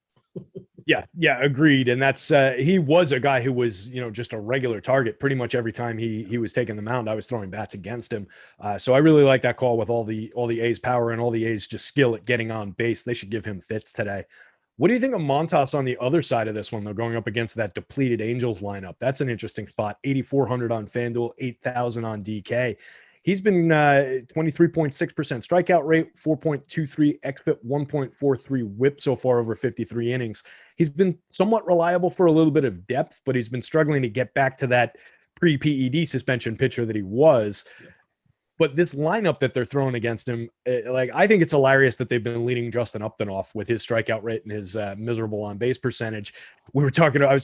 Yeah, agreed. And that's he was a guy who was, just a regular target pretty much every time he was taking the mound. I was throwing bats against him. So I really like that call with all the A's power and all the A's just skill at getting on base. They should give him fits today. What do you think of Montas on the other side of this one, though, going up against that depleted Angels lineup? That's an interesting spot. 8,400 on FanDuel, 8,000 on DK. He's been 23.6% strikeout rate, 4.23 xFIP, 1.43 whip so far over 53 innings. He's been somewhat reliable for a little bit of depth, but he's been struggling to get back to that pre-PED suspension pitcher that he was. But this lineup that they're throwing against him, I think it's hilarious that they've been leading Justin Upton off with his strikeout rate and his miserable on base percentage. I was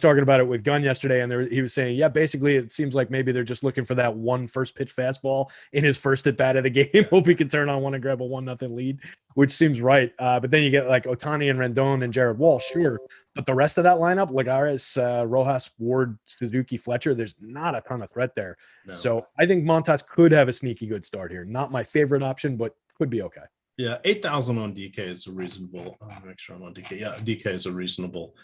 talking about it with Gunn yesterday, and he was saying, yeah, basically it seems like maybe they're just looking for that one first pitch fastball in his first at bat of the game. Hope he can turn on one and grab a 1-0 lead, which seems right. But then you get like Ohtani and Rendon and Jared Walsh, sure. But the rest of that lineup, Lagares, Rojas, Ward, Suzuki, Fletcher, there's not a ton of threat there. No. So I think Montas could have a sneaky good start here. Not my favorite option, but could be okay. Yeah, 8,000 on DK is a reasonable. I'll make sure I'm on DK. Yeah, DK is a reasonable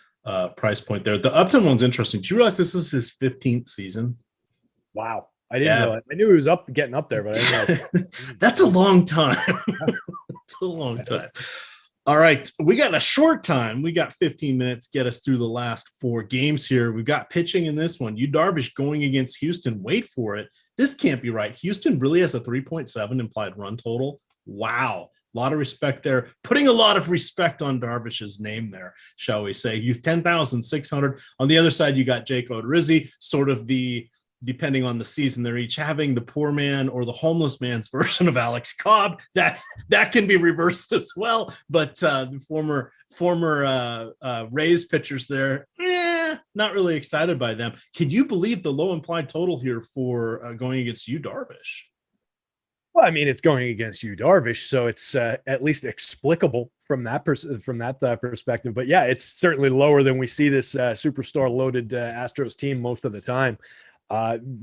price point there. The Upton one's interesting. Do you realize this is his 15th season? Wow. I didn't know it. I knew he was getting up there, but I didn't know. That's a long time. It's a long time. All right, we got a short time. We got 15 minutes. Get us through the last 4 games here. We've got pitching in this one. Darvish going against Houston. Wait for it. This can't be right. Houston really has a 3.7 implied run total. Wow. A lot of respect there. Putting a lot of respect on Darvish's name there, shall we say. He's 10,600. On the other side, you got Jake Odorizzi, sort of depending on the season, they're each having the poor man or the homeless man's version of Alex Cobb. That can be reversed as well. But the former Rays pitchers there, not really excited by them. Can you believe the low implied total here for going against Darvish? Well, I mean, it's going against Darvish, so it's at least explicable from that perspective. But yeah, it's certainly lower than we see this superstar loaded Astros team most of the time.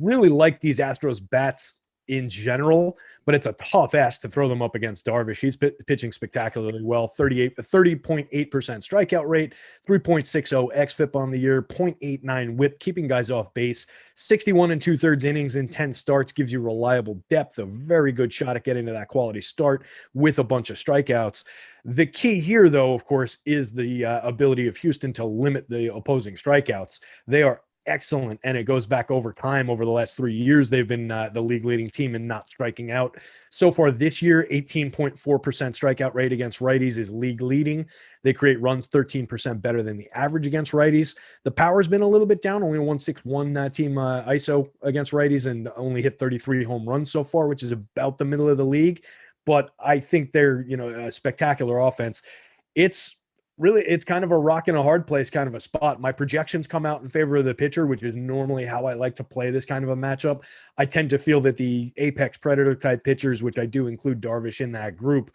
Really like these Astros bats in general, but it's a tough ask to throw them up against Darvish. He's pitching spectacularly well. 30.8% strikeout rate, 3.60 xFIP on the year, 0.89 whip, keeping guys off base. 61 and 2/3 innings in 10 starts gives you reliable depth, a very good shot at getting to that quality start with a bunch of strikeouts. The key here, though, of course, is the ability of Houston to limit the opposing strikeouts. They are excellent, and it goes back over time. Over the last 3 years, they've been the league leading team in not striking out. So far this year, 18.4% strikeout rate against righties is league leading. They create runs 13% better than the average against righties. The power's been a little bit down, only a 161 team ISO against righties, and only hit 33 home runs so far, which is about the middle of the league. But I think they're, a spectacular offense. It's kind of a rock and a hard place kind of a spot. My projections come out in favor of the pitcher, which is normally how I like to play this kind of a matchup. I tend to feel that the apex predator type pitchers, which I do include Darvish in that group,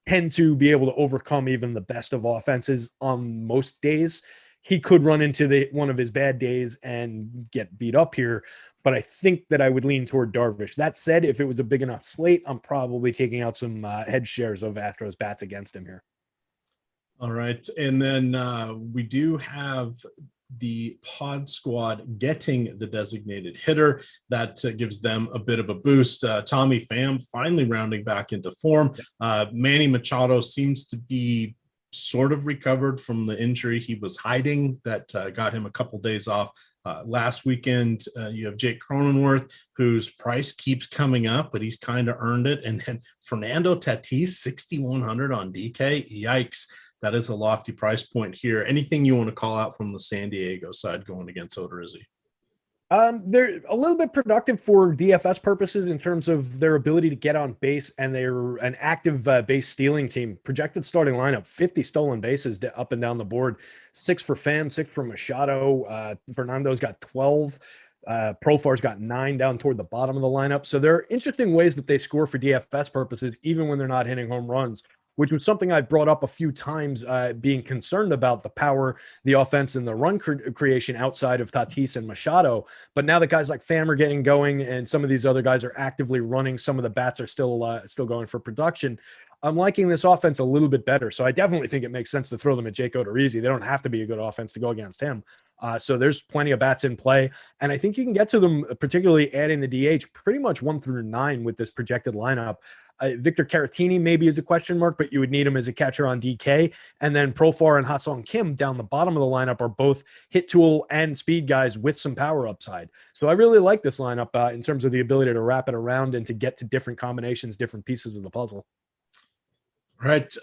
tend to be able to overcome even the best of offenses on most days. He could run into one of his bad days and get beat up here, but I think that I would lean toward Darvish. That said, if it was a big enough slate, I'm probably taking out some head shares of Astros bats against him here. All right. And then we do have the pod squad getting the designated hitter. That gives them a bit of a boost. Tommy Pham finally rounding back into form. Manny Machado seems to be sort of recovered from the injury he was hiding that got him a couple days off. Last weekend, you have Jake Cronenworth, whose price keeps coming up, but he's kind of earned it. And then Fernando Tatis, 6,100 on DK. Yikes. That is a lofty price point here. Anything you want to call out from the San Diego side going against Odorizzi? They're a little bit productive for DFS purposes in terms of their ability to get on base, and they're an active base stealing team. Projected starting lineup, 50 stolen bases up and down the board, 6 for Pham, 6 for Machado. Fernando's got 12. Profar's got 9 down toward the bottom of the lineup. So there are interesting ways that they score for DFS purposes, even when they're not hitting home runs, which was something I brought up a few times, being concerned about the power, the offense, and the run creation outside of Tatis and Machado. But now that guys like Pham are getting going, and some of these other guys are actively running, some of the bats are still going for production. I'm liking this offense a little bit better. So I definitely think it makes sense to throw them at Jake Odorizzi. They don't have to be a good offense to go against him. So there's plenty of bats in play. And I think you can get to them, particularly adding the DH, pretty much 1 through 9 with this projected lineup. Victor Caratini maybe is a question mark, but you would need him as a catcher on DK. And then Profar and Ha-Seong Kim down the bottom of the lineup are both hit tool and speed guys with some power upside. So I really like this lineup in terms of the ability to wrap it around and to get to different combinations, different pieces of the puzzle. All right.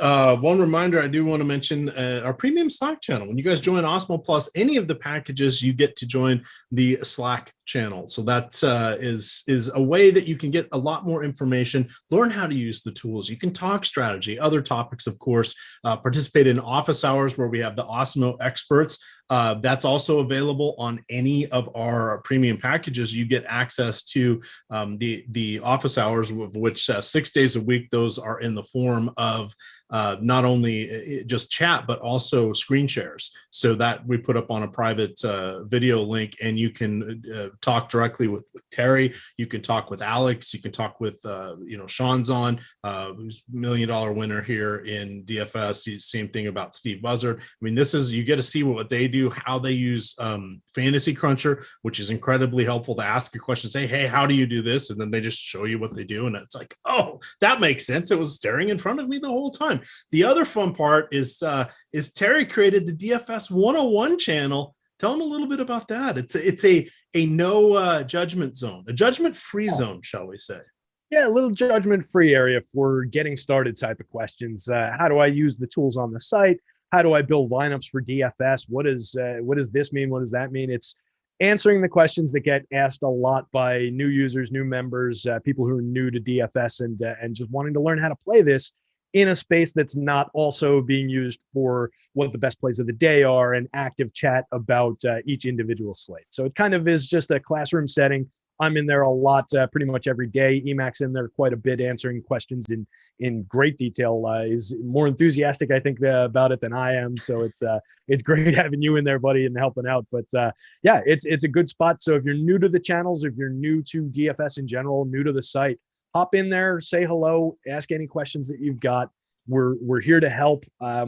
One reminder, I do want to mention our premium Slack channel. When you guys join Awesemo Plus, any of the packages, you get to join the Slack channel. So that is a way that you can get a lot more information, learn how to use the tools. You can talk strategy, other topics, of course, participate in office hours where we have the Awesemo experts. That's also available on any of our premium packages. You get access to the office hours, of which 6 days a week, those are in the form of not only just chat, but also screen shares, so that we put up on a private video link, and you can talk directly with Terry. You can talk with Alex. You can talk with, Sean's on, who's $1 million winner here in DFS. Same thing about Steve Buzzard. I mean, you get to see what they do, how they use Fantasy Cruncher, which is incredibly helpful to ask a question, say, hey, how do you do this? And then they just show you what they do. And it's like, oh, that makes sense. It was staring in front of me the whole time. The other fun part is Terry created the DFS 101 channel. Tell him a little bit about that. It's a no judgment zone, a judgment-free zone, shall we say. Yeah, a little judgment-free area for getting started type of questions. How do I use the tools on the site? How do I build lineups for DFS? What does this mean? What does that mean? It's answering the questions that get asked a lot by new users, new members, people who are new to DFS and just wanting to learn how to play this in a space that's not also being used for what the best plays of the day are and active chat about each individual slate. So it kind of is just a classroom setting. I'm in there a lot, pretty much every day. EMac's in there quite a bit, answering questions in great detail. He's more enthusiastic, I think, about it than I am. So it's great having you in there, buddy, and helping out. But yeah, it's a good spot. So if you're new to the channels, if you're new to DFS in general, new to the site, hop in there, say hello, ask any questions that you've got. We're here to help.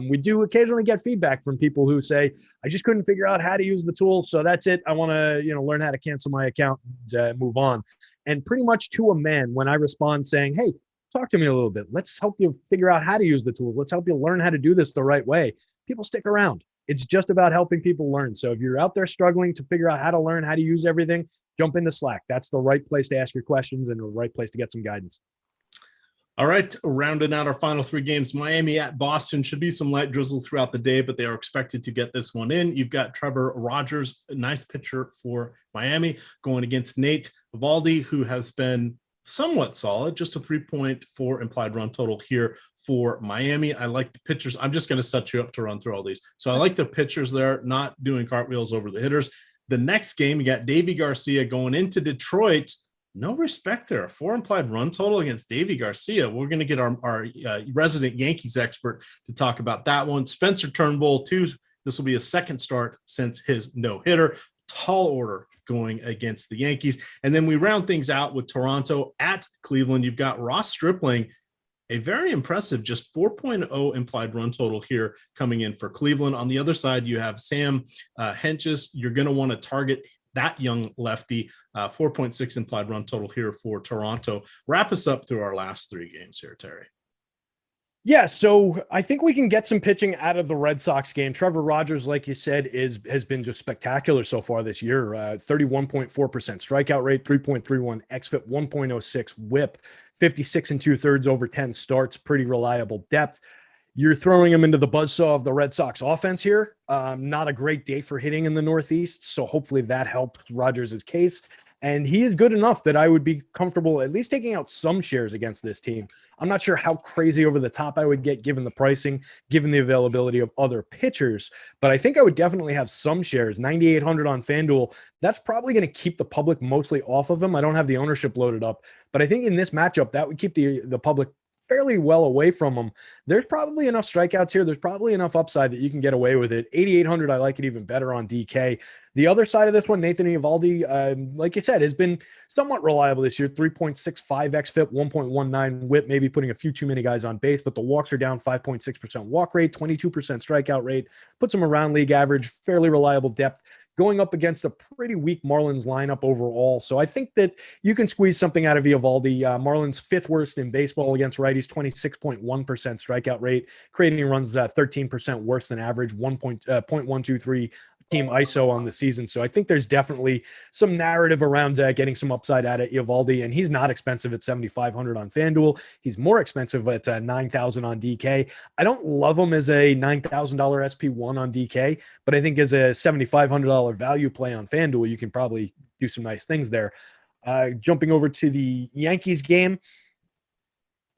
We do occasionally get feedback from people who say, I just couldn't figure out how to use the tool, so that's it. I want to learn how to cancel my account and move on. And pretty much to a man, when I respond saying, hey, talk to me a little bit, let's help you figure out how to use the tools, let's help you learn how to do this the right way, people stick around. It's just about helping people learn. So if you're out there struggling to figure out how to learn how to use everything, jump into Slack. That's the right place to ask your questions and the right place to get some guidance. All right, rounding out our final three games, Miami at Boston. Should be some light drizzle throughout the day, but they are expected to get this one in. You've got Trevor Rogers, a nice pitcher for Miami, going against Nate Eovaldi, who has been somewhat solid, just a 3.4 implied run total here for Miami. I like the pitchers. I'm just going to set you up to run through all these. So I like the pitchers there, not doing cartwheels over the hitters. The next game, you got Davy Garcia going into Detroit. No respect there. 4 implied run total against Davy Garcia. We're going to get our resident Yankees expert to talk about that one. Spencer Turnbull, too. This will be a second start since his no-hitter. Tall order going against the Yankees. And then we round things out with Toronto at Cleveland. You've got Ross Stripling, a very impressive just 4.0 implied run total here coming in for Cleveland. On the other side, you have Sam Hentges. You're going to want to target that young lefty. 4.6 implied run total here for Toronto. Wrap us up through our last three games here, Terry. Yeah, so I think we can get some pitching out of the Red Sox game. Trevor Rogers, like you said, has been just spectacular so far this year. 31.4% strikeout rate, 3.31 xFIP, 1.06 WHIP, 56 2/3 over 10 starts, pretty reliable depth. You're throwing him into the buzzsaw of the Red Sox offense here. Not a great day for hitting in the Northeast, so hopefully that helps Rogers' case. And he is good enough that I would be comfortable at least taking out some shares against this team. I'm not sure how crazy over the top I would get given the pricing, given the availability of other pitchers, but I think I would definitely have some shares. 9,800 on FanDuel. That's probably going to keep the public mostly off of him. I don't have the ownership loaded up, but I think in this matchup, that would keep the public fairly well away from him. There's probably enough strikeouts here. There's probably enough upside that you can get away with it. 8,800, I like it even better on DK. The other side of this one, Nathan Eovaldi, like you said, has been somewhat reliable this year. 3.65 xFIP, 1.19 WHIP, maybe putting a few too many guys on base, but the walks are down 5.6% walk rate, 22% strikeout rate, puts him around league average, fairly reliable depth, going up against a pretty weak Marlins lineup overall. So I think that you can squeeze something out of Eovaldi. Marlins 5th worst in baseball against righties, 26.1% strikeout rate, creating runs 13% worse than average, 0.123 team ISO on the season. So I think there's definitely some narrative around getting some upside out of Eovaldi, and he's not expensive at 7,500 on FanDuel. He's more expensive at 9,000 on DK. I don't love him as a $9,000 SP1 on DK, but I think as a $7,500 value play on FanDuel, you can probably do some nice things there. Jumping over to the Yankees game.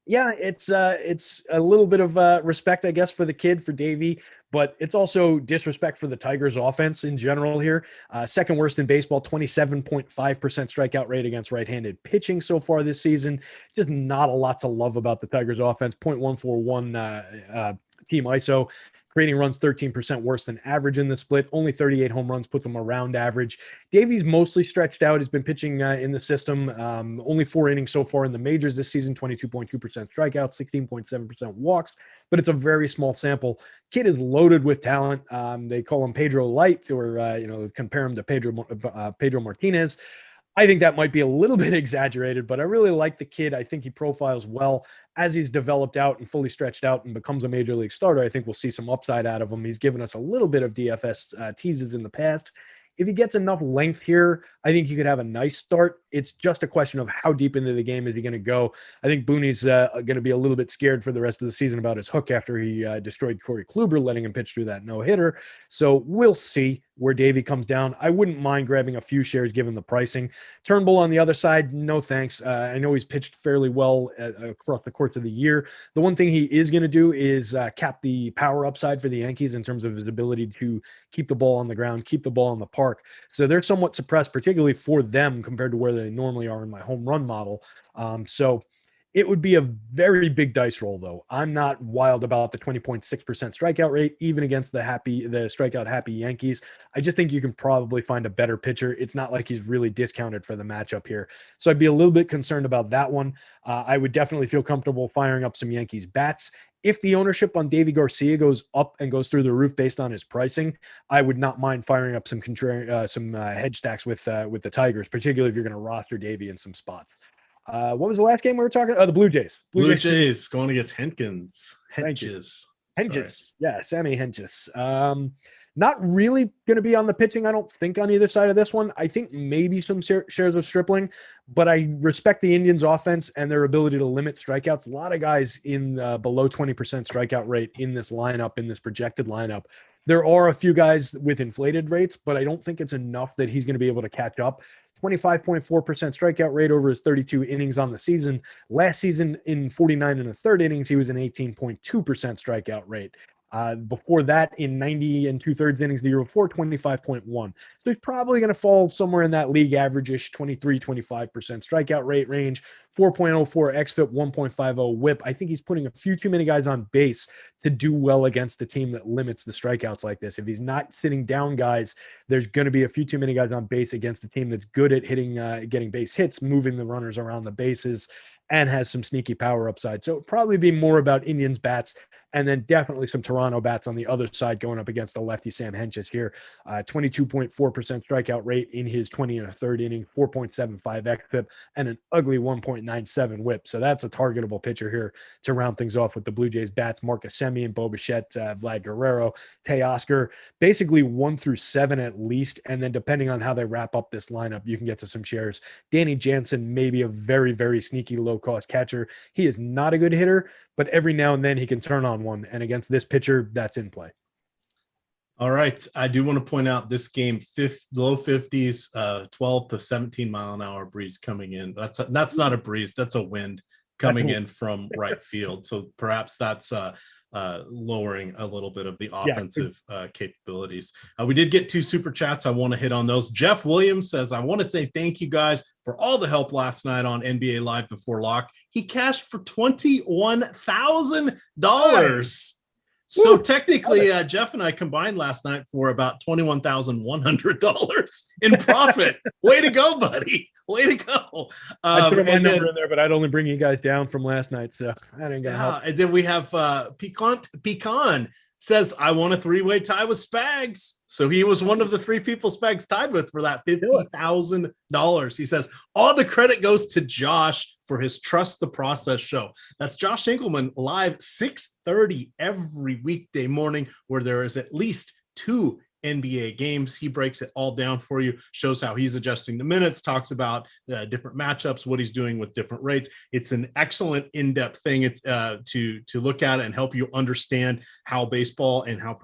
Yeah, it's a little bit of respect, I guess, for the kid, for Davey, but it's also disrespect for the Tigers offense in general here. Second worst in baseball, 27.5% strikeout rate against right-handed pitching so far this season. Just not a lot to love about the Tigers offense. 0.141 team ISO. Creating runs 13% worse than average in the split. Only 38 home runs put them around average. Davey's mostly stretched out. Has been pitching in the system. Only 4 innings so far in the majors this season. 22.2% strikeouts, 16.7% walks. But it's a very small sample. Kid is loaded with talent. They call him Pedro Light, or compare him to Pedro Martinez. I think that might be a little bit exaggerated, but I really like the kid. I think he profiles well as he's developed out and fully stretched out and becomes a major league starter. I think we'll see some upside out of him. He's given us a little bit of DFS teases in the past. If he gets enough length here, I think he could have a nice start. It's just a question of how deep into the game is he going to go. I think Booney's going to be a little bit scared for the rest of the season about his hook after he destroyed Corey Kluber, letting him pitch through that no-hitter. So we'll see. where Davey comes down. I wouldn't mind grabbing a few shares given the pricing. Turnbull on the other side, no thanks. I know he's pitched fairly well across the course of the year. The one thing he is going to do is cap the power upside for the Yankees in terms of his ability to keep the ball on the ground, keep the ball in the park. So they're somewhat suppressed, particularly for them compared to where they normally are in my home run model. So it would be a very big dice roll, though. I'm not wild about the 20.6% strikeout rate, even against the strikeout happy Yankees. I just think you can probably find a better pitcher. It's not like he's really discounted for the matchup here. So I'd be a little bit concerned about that one. I would definitely feel comfortable firing up some Yankees bats. If the ownership on Davy Garcia goes up and goes through the roof based on his pricing, I would not mind firing up some hedge stacks with the Tigers, particularly if you're going to roster Davy in some spots. What was the last game we were talking? The Blue Jays. Blue Jays going against Hedges. Yeah, Sammy Hedges. Not really going to be on the pitching, I don't think, on either side of this one. I think maybe some shares of Stripling, but I respect the Indians' offense and their ability to limit strikeouts. A lot of guys in below 20% strikeout rate in this lineup, in this projected lineup. There are a few guys with inflated rates, but I don't think it's enough that he's going to be able to catch up. 25.4% strikeout rate over his 32 innings on the season. Last season, in 49 and a third innings, he was an 18.2% strikeout rate. Before that, in 90 and 2/3 innings the year before, 25.1. So he's probably going to fall somewhere in that league average-ish 23-25% strikeout rate range, 4.04 xFIP, 1.50 whip. I think he's putting a few too many guys on base to do well against a team that limits the strikeouts like this. If he's not sitting down guys, there's going to be a few too many guys on base against a team that's good at getting base hits, moving the runners around the bases, and has some sneaky power upside. So it'd probably be more about Indians bats, and then definitely some Toronto bats on the other side going up against the lefty Sam Hentges here. 22.4% strikeout rate in his 20 and a third inning, 4.75 xFIP, and an ugly 1.97 whip. So that's a targetable pitcher here to round things off with the Blue Jays bats. Marcus Semien, Bo Bichette, Vlad Guerrero, Teoscar, basically 1 through 7 at least. And then depending on how they wrap up this lineup, you can get to some shares. Danny Jansen, maybe a very, very sneaky low-cost catcher. He is not a good hitter, but every now and then he can turn on one. And against this pitcher, that's in play. All right. I do want to point out this game, low 50s, 12 to 17 mile an hour breeze coming in. That's not a breeze. That's a wind coming in from right field. So perhaps that's lowering a little bit of the offensive capabilities. We did get 2 super chats. I want to hit on those. Jeff Williams says, I want to say thank you guys for all the help last night on NBA Live before lock. He cashed for $21,000. So technically, Jeff and I combined last night for about $21,100 in profit. Way to go, buddy. Way to go. I put my number in there, but I'd only bring you guys down from last night. So that ain't going to help. And then we have Pecan says, I won a 3-way tie with Spags. So he was one of the 3 people Spags tied with for that $50,000. He says, all the credit goes to Josh for his Trust the Process show. That's Josh Enkelman live 6:30 every weekday morning, where there is at least 2 NBA games. He breaks it all down for you, shows how he's adjusting the minutes, talks about different matchups, what he's doing with different rates. It's an excellent in-depth thing to look at and help you understand how baseball and how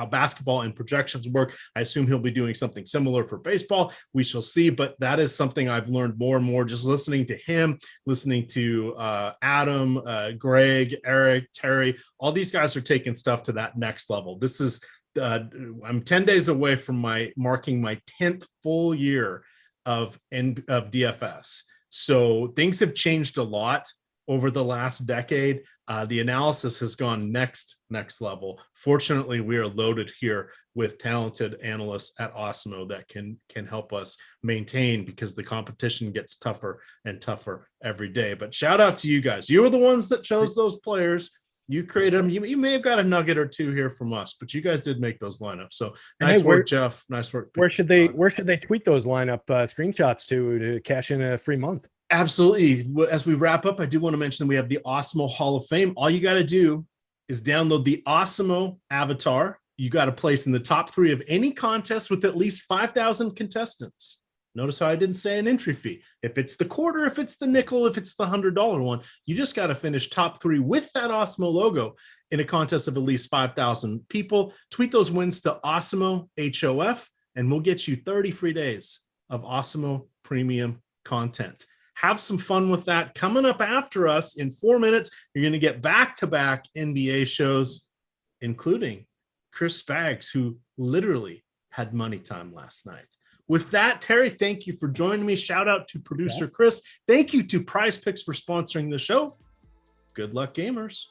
basketball and projections work. I assume he'll be doing something similar for baseball. We shall see, but that is something I've learned more and more just listening to him, listening to Adam, Greg, Eric, Terry. All these guys are taking stuff to that next level. This is I'm 10 days away from marking my 10th full year of DFS. So things have changed a lot over the last decade. The analysis has gone next level. Fortunately, we are loaded here with talented analysts at Awesemo that can help us maintain, because the competition gets tougher and tougher every day. But shout out to you guys. You were the ones that chose those players. You created them. You may have got a nugget or 2 here from us, but you guys did make those lineups. So nice work, Jeff. Nice work. Where should they tweet those lineup screenshots to cash in a free month? Absolutely. As we wrap up, I do want to mention that we have the Awesemo Hall of Fame. All you got to do is download the Awesemo avatar. You got to place in the top 3 of any contest with at least 5,000 contestants. Notice how I didn't say an entry fee. If it's the quarter, if it's the nickel, if it's the $100 one, you just got to finish top 3 with that Awesemo logo in a contest of at least 5,000 people. Tweet those wins to Awesemo, HOF, and we'll get you 30 free days of Awesemo premium content. Have some fun with that. Coming up after us in 4 minutes, you're going to get back-to-back NBA shows, including Chris Spags, who literally had money time last night. With that, Terry, thank you for joining me. Shout out to producer Chris. Thank you to PrizePicks for sponsoring the show. Good luck, gamers.